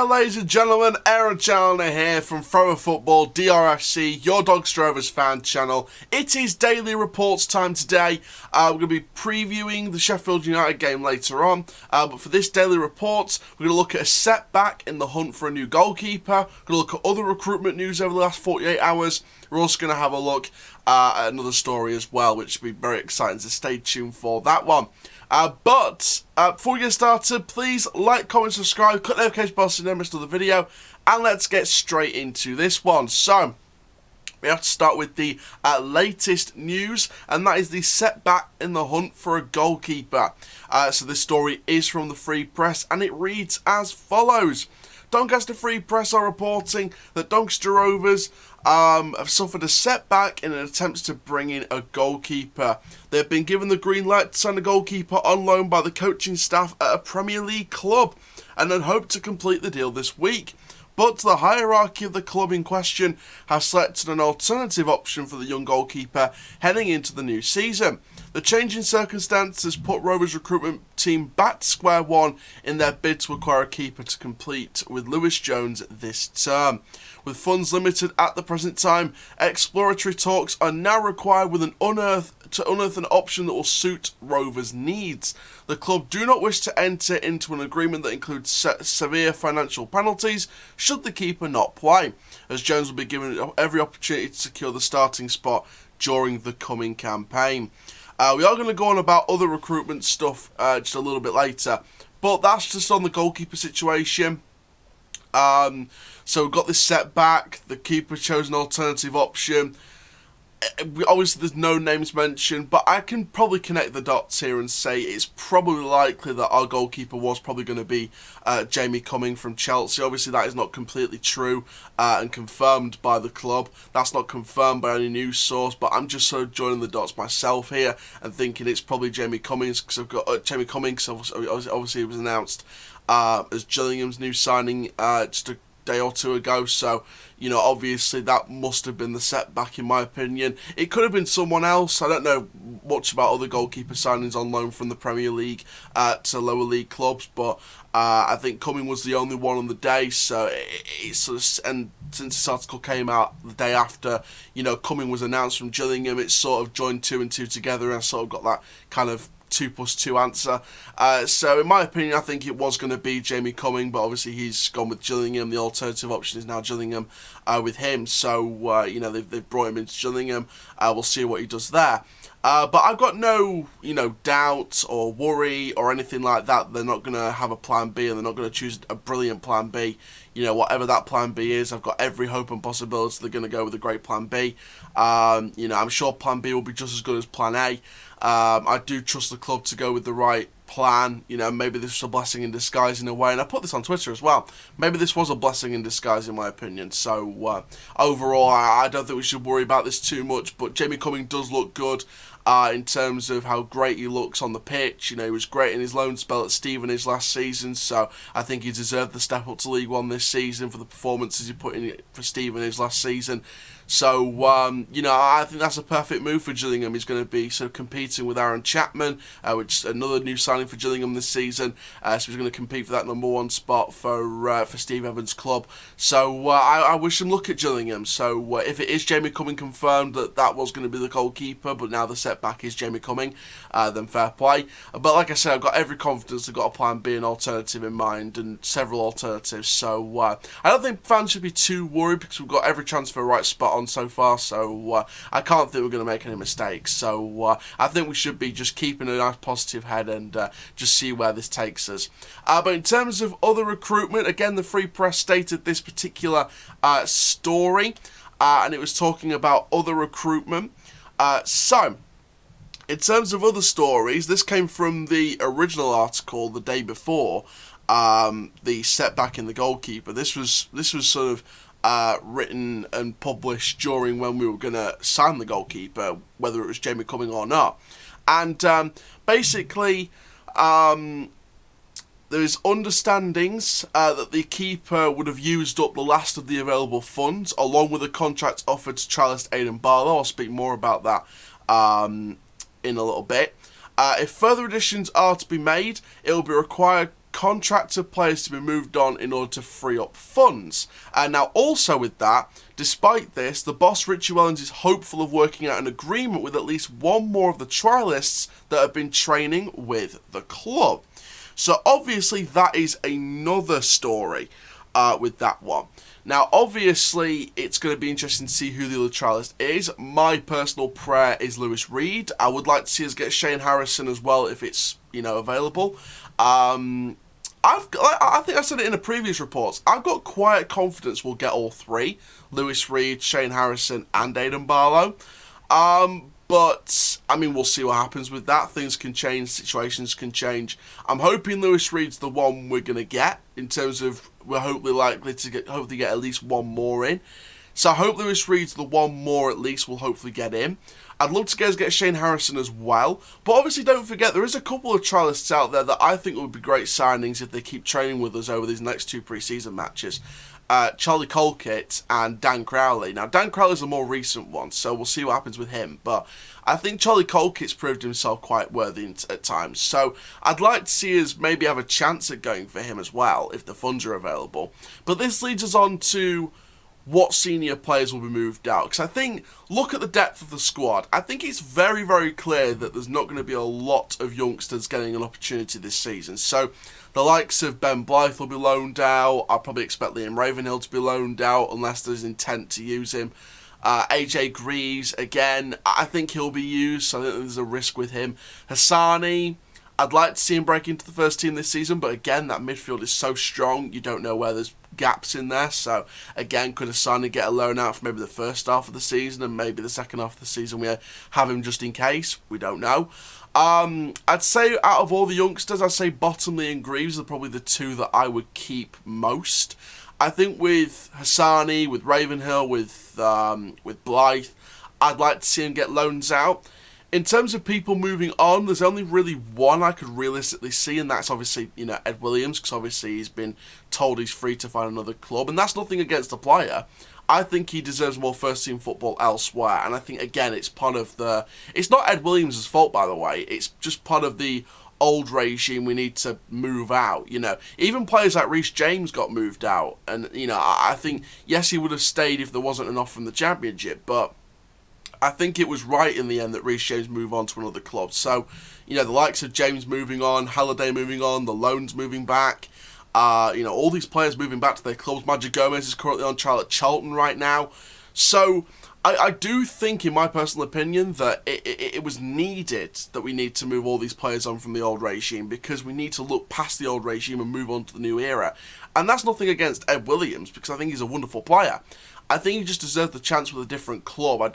there, ladies and gentlemen, Aaron Challoner here from Thrower Football, DRFC, your Doncaster Rovers fan channel. It is daily reports time today. We're going to be previewing the Sheffield United game later on, but for this daily reports, we're going to look at a setback in the hunt for a new goalkeeper. We're going to look at other recruitment news over the last 48 hours. We're also going to have a look at another story as well, which will be very exciting, so stay tuned for that one. But before we get started, please like, comment, subscribe, click the notification bell so you never miss another video, and let's get straight into this one. So, we have to start with the latest news, and that is the setback in the hunt for a goalkeeper. So this story is from the Free Press, and it reads as follows. Doncaster Free Press are reporting that Doncaster Rovers have suffered a setback in an attempt to bring in a goalkeeper. They have been given the green light to sign a goalkeeper on loan by the coaching staff at a Premier League club and had hoped to complete the deal this week. But the hierarchy of the club in question has selected an alternative option for the young goalkeeper heading into the new season. The change in circumstances put Rovers' recruitment team back to square one in their bid to acquire a keeper to compete with Lewis Jones this term. With funds limited at the present time, exploratory talks are now required with unearth an option that will suit Rovers' needs. The club do not wish to enter into an agreement that includes severe financial penalties should the keeper not play, as Jones will be given every opportunity to secure the starting spot during the coming campaign. We are going to go on about other recruitment stuff just a little bit later, but that's just on the goalkeeper situation. So we've got this setback, the keeper chose an alternative option. Obviously there's no names mentioned, but I can probably connect the dots here and say it's probably likely that our goalkeeper was probably going to be Jamie Cumming from Chelsea. Obviously that is not completely true and confirmed by the club. That's not confirmed by any news source, but I'm just sort of joining the dots myself here and thinking it's probably Jamie Cummings, because I've got Jamie Cummings. Obviously it was announced as Gillingham's new signing just a day or two ago, so you know, obviously that must have been the setback in my opinion. It could have been someone else. I don't know much about other goalkeeper signings on loan from the Premier League to lower league clubs, but I think Cumming was the only one on the day. So it's sort of, and since this article came out the day after, you know, Cumming was announced from Gillingham, it's sort of joined two and two together, and I sort of got that kind of 2+2 answer. So in my opinion, I think it was going to be Jamie Cumming, but obviously he's gone with Gillingham. The alternative option is now Gillingham with him. So you know, they've brought him into Gillingham. We'll see what he does there. But I've got no, you know, doubt or worry or anything like that. They're not going to have a plan B, and they're not going to choose a brilliant plan B. You know, whatever that plan B is, I've got every hope and possibility they're going to go with a great plan B. You know, I'm sure plan B will be just as good as plan A. I do trust the club to go with the right plan. You know, maybe this was a blessing in disguise in a way, and I put this on Twitter as well. Maybe this was a blessing in disguise in my opinion. So overall, I don't think we should worry about this too much, but Jamie Cumming does look good. In terms of how great he looks on the pitch. You know, he was great in his loan spell at Stevenage last season, so I think he deserved the step up to League One this season for the performances he put in for Stevenage last season. So, you know, I think that's a perfect move for Gillingham. He's going to be sort of competing with Aaron Chapman, which is another new signing for Gillingham this season. So he's going to compete for that #1 spot for Steve Evans' club. So I wish him luck at Gillingham. So if it is Jamie Cumming confirmed that was going to be the goalkeeper, but now the setback is Jamie Cumming, then fair play. But like I said, I've got every confidence they've got a plan B, an alternative in mind, and several alternatives. So I don't think fans should be too worried, because we've got every chance for a right spot on so far, so I can't think we're going to make any mistakes. So I think we should be just keeping a nice positive head and just see where this takes us. But in terms of other recruitment, again, the Free Press stated this particular story, and it was talking about other recruitment. So in terms of other stories, this came from the original article the day before, the setback in the goalkeeper. This was sort of written and published during when we were going to sign the goalkeeper, whether it was Jamie Cumming or not. And basically, there's understandings that the keeper would have used up the last of the available funds, along with a contract offered to trialist Aidan Barlow. I'll speak more about that in a little bit. If further additions are to be made, it will be required contracted players to be moved on in order to free up funds. Now, also with that, despite this, the boss Richie Wellens is hopeful of working out an agreement with at least one more of the trialists that have been training with the club. So obviously that is another story with that one. Now, obviously, it's going to be interesting to see who the other trialist is. My personal prayer is Lewis Reed. I would like to see us get Shane Harrison as well if it's, available. I think I said it in a previous reports. I've got quiet confidence we'll get all three: Lewis Reed, Shane Harrison, and Aidan Barlow. But, we'll see what happens with that. Things can change, situations can change. I'm hoping Lewis Reed's the one we're going to get, in terms of we're hopefully likely to get at least one more in. So I hope Lewis Reed's the one more at least we'll hopefully get in. I'd love to get Shane Harrison as well. But obviously don't forget, there is a couple of trialists out there that I think would be great signings if they keep training with us over these next two pre-season matches. Charlie Colkett and Dan Crowley. Now, Dan Crowley's a more recent one, so we'll see what happens with him. But I think Charlie Colkett's proved himself quite worthy at times. So I'd like to see us maybe have a chance at going for him as well, if the funds are available. But this leads us on to what senior players will be moved out. Because I think, look at the depth of the squad. I think it's very, very clear that there's not going to be a lot of youngsters getting an opportunity this season. So the likes of Ben Blythe will be loaned out. I'll probably expect Liam Ravenhill to be loaned out unless there's intent to use him. AJ Greaves, again, I think he'll be used, so I think there's a risk with him. Hassani, I'd like to see him break into the first team this season, but again, that midfield is so strong, you don't know where there's gaps in there. So again, could Hassani get a loan out for maybe the first half of the season, and maybe the second half of the season we have him just in case? We don't know. I'd say out of all the youngsters, I'd say Bottomley and Greaves are probably the two that I would keep most. I think with Hassani, with Ravenhill, with Blythe, I'd like to see him get loans out. In terms of people moving on, there's only really one I could realistically see, and that's obviously, Ed Williams, because obviously he's been told he's free to find another club, and that's nothing against the player. I think he deserves more first-team football elsewhere, and I think, again, it's part of the... It's not Ed Williams' fault, by the way. It's just part of the old regime we need to move out, Even players like Reece James got moved out, and, I think, yes, he would have stayed if there wasn't enough from the Championship, but I think it was right in the end that Reece James move on to another club. So, the likes of James moving on, Halliday moving on, the loans moving back, all these players moving back to their clubs. Magic Gomez is currently on trial at Charlton right now. So I do think, in my personal opinion, that it was needed that we need to move all these players on from the old regime, because we need to look past the old regime and move on to the new era. And that's nothing against Ed Williams, because I think he's a wonderful player. I think he just deserved the chance with a different club. I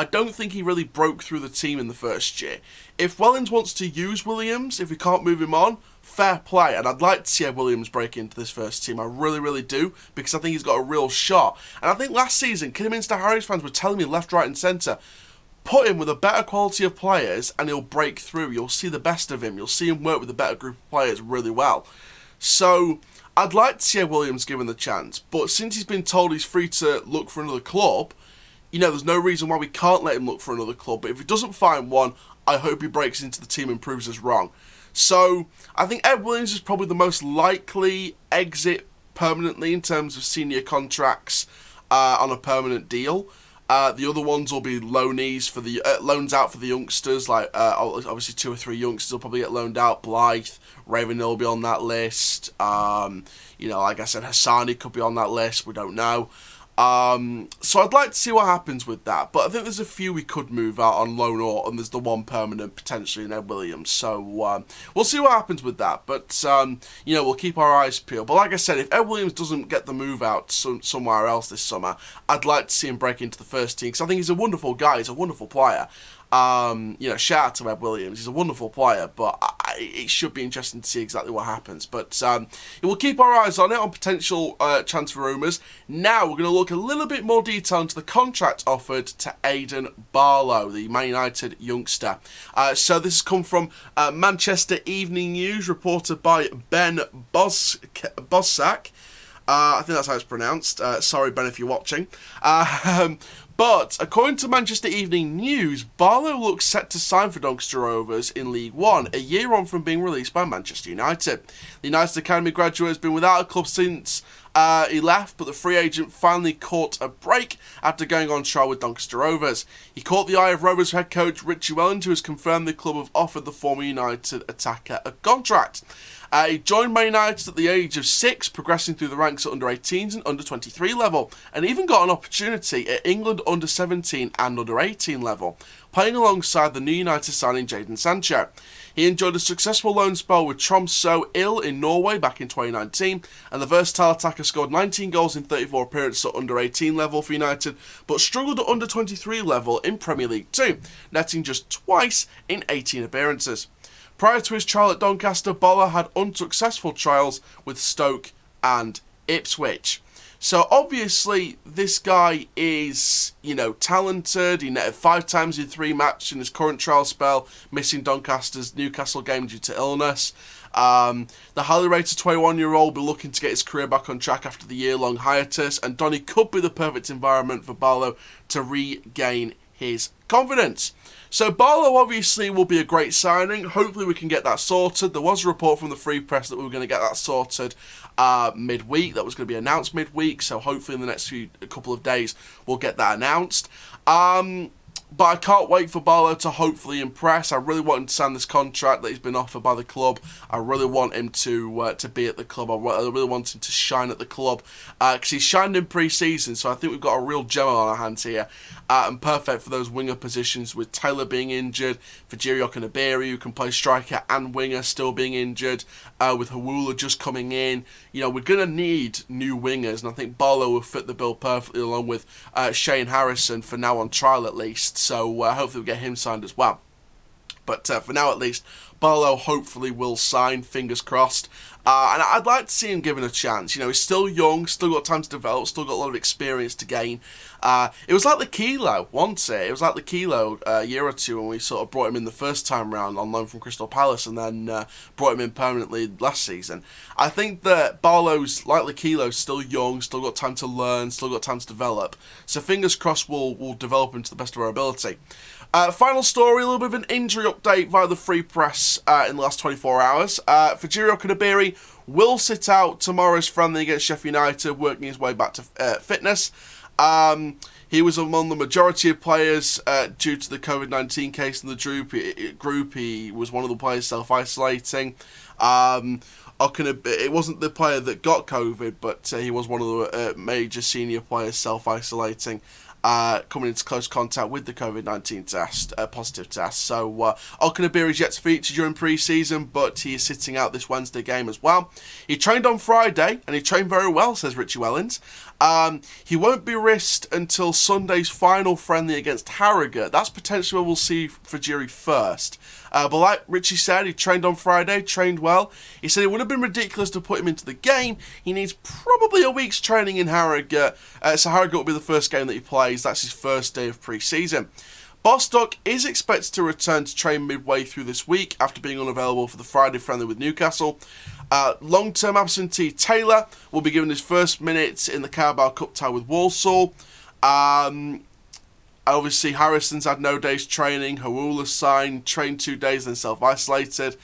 don't think he really broke through the team in the first year. If Wellens wants to use Williams, if we can't move him on, fair play. And I'd like to see Ed Williams break into this first team. I really, really do, because I think he's got a real shot. And I think last season, Kidderminster Harriers fans were telling me left, right and centre, put him with a better quality of players and he'll break through. You'll see the best of him. You'll see him work with a better group of players really well. So I'd like to see Ed Williams given the chance, but since he's been told he's free to look for another club, there's no reason why we can't let him look for another club. But if he doesn't find one, I hope he breaks into the team and proves us wrong. So I think Ed Williams is probably the most likely exit permanently in terms of senior contracts on a permanent deal. The other ones will be loanees for the loans out for the youngsters, like obviously 2 or 3 youngsters will probably get loaned out. Blythe, Ravenhill will be on that list. Like I said, Hassani could be on that list. We don't know. So I'd like to see what happens with that. But I think there's a few we could move out on loan, and there's the one permanent potentially in Ed Williams. So we'll see what happens with that. But we'll keep our eyes peeled. But like I said, if Ed Williams doesn't get the move out somewhere else this summer, I'd like to see him break into the first team, because I think he's a wonderful guy. He's a wonderful player. Shout out to Ed Williams. He's a wonderful player, but it should be interesting to see exactly what happens. But we'll keep our eyes on it, on potential transfer rumours. Now we're going to look a little bit more detail into the contract offered to Aidan Barlow, the Man United youngster. So this has come from Manchester Evening News, reported by Ben Bossack. I think that's how it's pronounced. Sorry, Ben, if you're watching. But according to Manchester Evening News, Barlow looks set to sign for Doncaster Rovers in League One, a year on from being released by Manchester United. The United Academy graduate has been without a club since he left, but the free agent finally caught a break after going on trial with Doncaster Rovers. He caught the eye of Rovers head coach Richie Wellens, who has confirmed the club have offered the former United attacker a contract. He joined Man United at the age of 6, progressing through the ranks at under-18s and under-23 level, and even got an opportunity at England under-17 and under-18 level, playing alongside the new United signing Jadon Sancho. He enjoyed a successful loan spell with Tromsø Il in Norway back in 2019, and the versatile attacker scored 19 goals in 34 appearances at under-18 level for United, but struggled at under-23 level in Premier League 2, netting just twice in 18 appearances. Prior to his trial at Doncaster, Barlow had unsuccessful trials with Stoke and Ipswich. So obviously this guy is, talented. He netted 5 times in 3 matches in his current trial spell, missing Doncaster's Newcastle game due to illness. The highly rated 21-year-old will be looking to get his career back on track after the year-long hiatus, and Donny could be the perfect environment for Barlow to regain his confidence. So Barlow obviously will be a great signing. Hopefully we can get that sorted. There was a report from the Free Press that we were going to get that sorted midweek. That was going to be announced midweek. So hopefully in the next couple of days we'll get that announced. But I can't wait for Barlow to hopefully impress. I really want him to sign this contract that he's been offered by the club. I really want him to be at the club. I really want him to shine at the club because he's shined in pre-season. So I think we've got a real gem on our hands here, and perfect for those winger positions with Taylor being injured, Fajiri Okunabiri, who can play striker and winger, still being injured, with Hawula just coming in. We're going to need new wingers, and I think Barlow will fit the bill perfectly along with Shane Harrison for now on trial at least. So hopefully we'll get him signed as well. But for now at least, Barlow hopefully will sign, fingers crossed. And I'd like to see him given a chance. He's still young, still got time to develop, still got a lot of experience to gain. It was like the Kilo, wasn't it? It was like the Kilo a year or two when we sort of brought him in the first time round on loan from Crystal Palace and then brought him in permanently last season. I think that Barlow's, like the Kilo, still young, still got time to learn, still got time to develop. So fingers crossed we'll develop him to the best of our ability. Final story, a little bit of an injury update via the Free Press in the last 24 hours. Fajiri Okunabiri will sit out tomorrow's friendly against Sheffield United, working his way back to fitness. He was among the majority of players due to the COVID-19 case in the group. He was one of the players self-isolating. It wasn't the player that got COVID, but he was one of the major senior players self-isolating, coming into close contact with the COVID-19 positive test. So Okunabiri is yet to feature during pre-season, but he is sitting out this Wednesday game as well. He trained on Friday, and he trained very well, says Richie Wellens. He won't be risked until Sunday's final friendly against Harrogate. That's potentially where we'll see Fajiri first. But like Richie said, he trained on Friday, trained well. He said it would have been ridiculous to put him into the game. He needs probably a week's training in Harrogate. So Harrogate will be the first game that he plays. That's his first day of pre-season. Bostock is expected to return to train midway through this week after being unavailable for the Friday friendly with Newcastle. Long-term absentee Taylor will be given his first minutes in the Carabao Cup tie with Walsall. Obviously, Harrison's had no days training. Hawula's signed, trained 2 days, then self-isolated.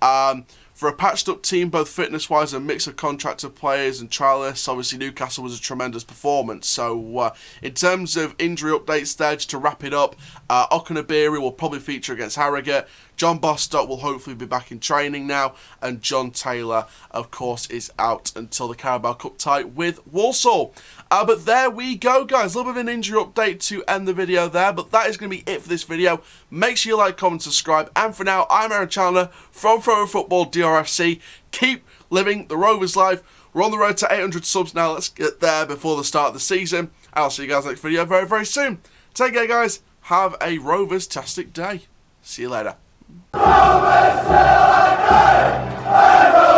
For a patched-up team, both fitness-wise and mix of contracted players and trialists, obviously Newcastle was a tremendous performance. So, in terms of injury updates there, just to wrap it up, Okunabiri will probably feature against Harrogate. John Bostock will hopefully be back in training now, and John Taylor, of course, is out until the Carabao Cup tie with Walsall. But there we go, guys. A little bit of an injury update to end the video there, but that is going to be it for this video. Make sure you like, comment, subscribe, and for now, I'm Aidan Barlow from Pro Football DRFC. Keep living the Rovers life. We're on the road to 800 subs now. Let's get there before the start of the season. I'll see you guys next video very, very soon. Take care, guys. Have a Rovers-tastic day. See you later. Rovers till I die!